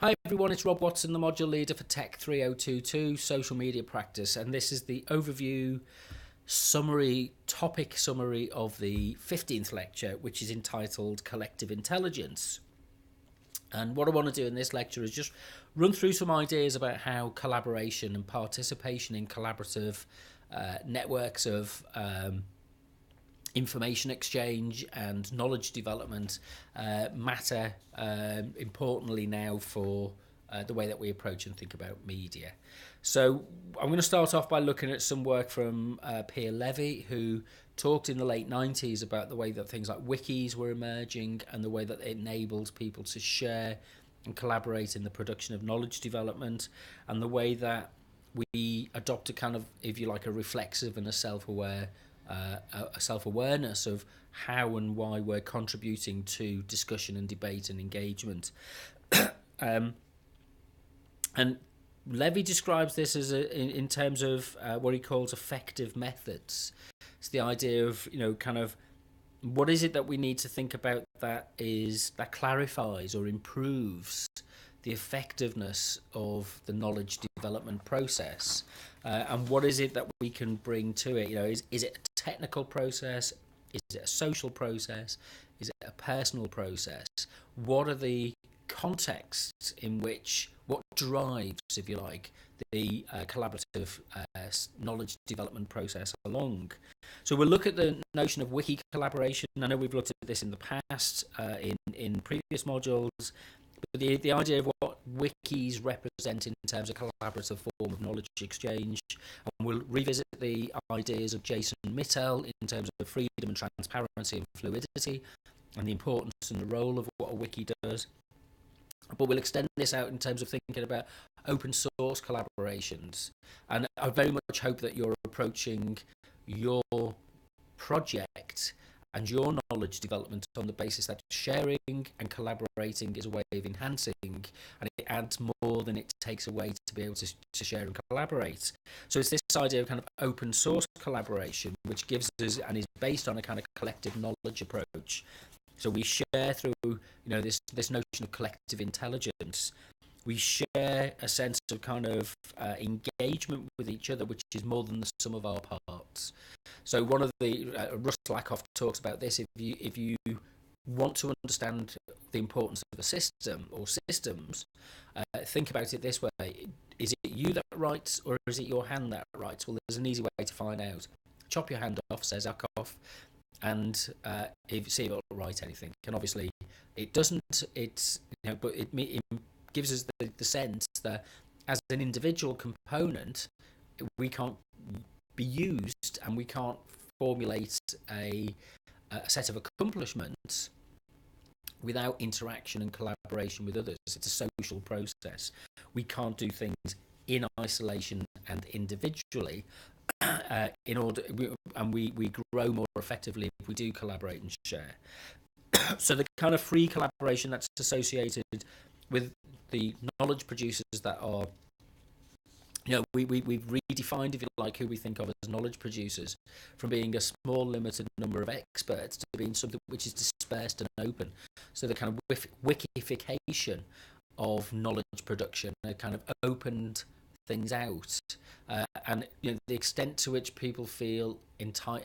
Hi everyone, it's Rob Watson, the module leader for TECH3022, Social Media Practice, and this is the overview topic summary of the 15th lecture, which is entitled Collective Intelligence. And what I want to do in this lecture is just run through some ideas about how collaboration and participation in collaborative networks of information exchange and knowledge development matter importantly now for the way that we approach and think about media. So I'm going to start off by looking at some work from Pierre Levy, who talked in the late 90s about the way that things like wikis were emerging and the way that it enabled people to share and collaborate in the production of knowledge development, and the way that we adopt a kind of, if you like, a reflexive and a self-aware a self-awareness of how and why we're contributing to discussion and debate and engagement. And Levy describes this as in terms of what he calls effective methods. It's the idea of, kind of what is it that we need to think about that clarifies or improves the effectiveness of the knowledge development process, and what is it that we can bring to it? Is it a technical process? Is it a social process? Is it a personal process? What are the contexts in which, what drives, if you like, the collaborative knowledge development process along? So we'll look at the notion of wiki collaboration. I know we've looked at this in the past in previous modules. But the idea of what wikis represent in terms of collaborative form of knowledge exchange, and we'll revisit the ideas of Jason Mittel in terms of freedom and transparency and fluidity, and the importance and the role of what a wiki does. But we'll extend this out in terms of thinking about open source collaborations, and I very much hope that you're approaching your project and your knowledge development on the basis that sharing and collaborating is a way of enhancing, and it adds more than it takes away to be able to share and collaborate. So it's this idea of kind of open source collaboration, which gives us and is based on a kind of collective knowledge approach. So we share through, this notion of collective intelligence. We share a sense of kind of engagement with each other, which is more than the sum of our parts. So one of the Russ Lakoff talks about this. If you want to understand the importance of a system or systems, think about it this way: is it you that writes, or is it your hand that writes? Well, there's an easy way to find out. Chop your hand off, says Lakoff, and see if it'll write anything. And obviously, it doesn't. But it gives us the sense that as an individual component, we can't be used and we can't formulate a set of accomplishments without interaction and collaboration with others. It's a social process. We can't do things in isolation and individually we grow more effectively if we do collaborate and share. So the kind of free collaboration that's associated with the knowledge producers that are, we've redefined, if you like, who we think of as knowledge producers, from being a small limited number of experts to being something which is dispersed and open. So the kind of wikification of knowledge production kind of opened things out, and the extent to which people feel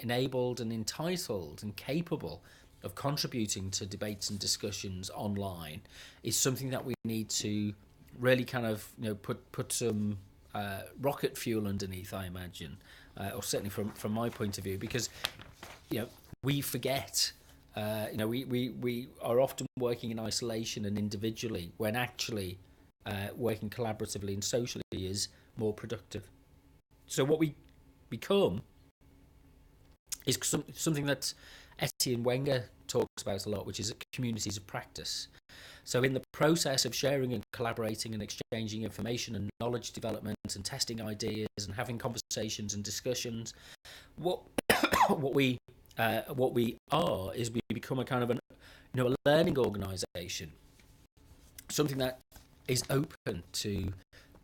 enabled and entitled and capable of contributing to debates and discussions online is something that we need to really kind of put some rocket fuel underneath, I imagine, or certainly from my point of view, because we forget. We are often working in isolation and individually, when actually working collaboratively and socially is more productive. So what we become is something that Etienne Wenger talks about a lot, which is communities of practice. So in the process of sharing and collaborating and exchanging information and knowledge development and testing ideas and having conversations and discussions, what we are is we become a kind of a learning organisation, something that is open to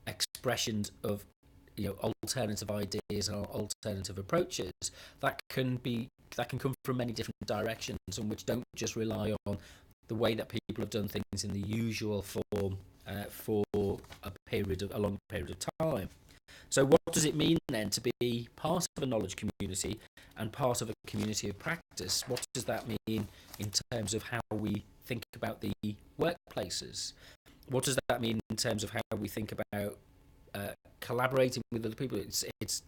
expressions of alternative ideas and alternative approaches that can come from many different directions, and which don't just rely on the way that people have done things in the usual form for a long period of time. So what does it mean then to be part of a knowledge community and part of a community of practice? What does that mean in terms of how we think about the workplaces? What does that mean in terms of how we think about collaborating with other people? It's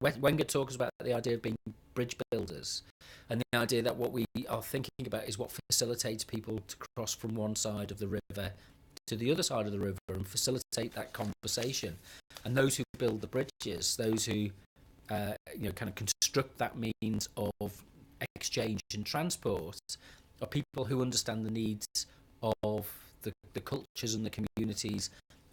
Wenger talks about the idea of being bridge builders, and the idea that what we are thinking about is what facilitates people to cross from one side of the river to the other side of the river and facilitate that conversation. And those who build the bridges, those who kind of construct that means of exchange and transport, are people who understand the needs of the cultures and the communities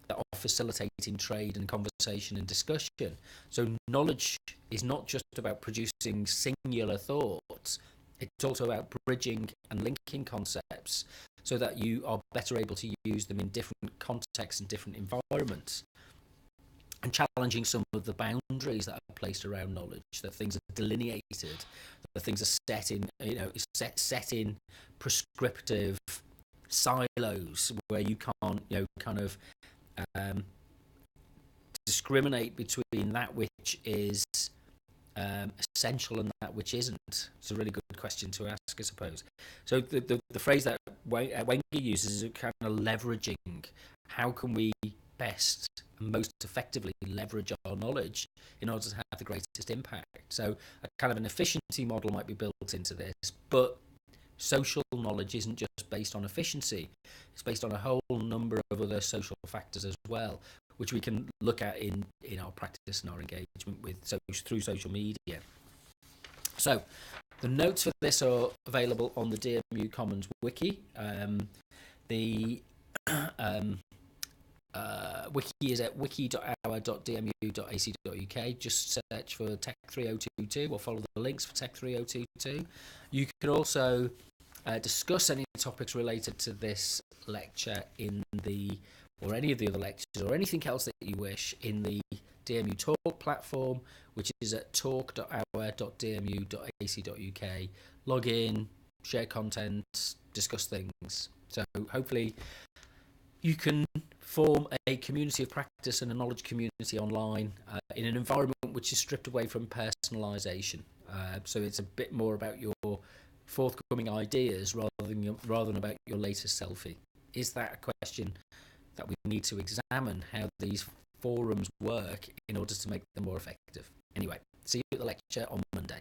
that are facilitating trade and conversation and discussion. So knowledge is not just about producing singular thoughts, it's also about bridging and linking concepts so that you are better able to use them in different contexts and different environments, and challenging some of the boundaries that are placed around knowledge, that things are delineated, that things are set in, set in prescriptive silos where you can't, kind of discriminate between that which is essential and that which isn't. It's a really good question to ask, I suppose. So the phrase that Wenger uses is kind of leveraging. How can we best and most effectively leverage our knowledge in order to have the greatest impact? So a kind of an efficiency model might be built into this, but social knowledge isn't just based on efficiency. It's based on a whole number of other social factors as well, which we can look at in our practice and our engagement with through social media. So the notes for this are available on the DMU Commons wiki. The wiki is at wiki.our.dmu.ac.uk. Just search for TECH3022 or follow the links for TECH3022. You can also discuss any topics related to this lecture or any of the other lectures or anything else that you wish in the DMU Talk platform, which is at talk.our.dmu.ac.uk. Log in, share content, discuss things. So hopefully you can form a community of practice and a knowledge community online in an environment which is stripped away from personalisation. So it's a bit more about your forthcoming ideas rather than about your latest selfie. Is that a question that we need to examine, how these forums work in order to make them more effective? Anyway, see you at the lecture on Monday.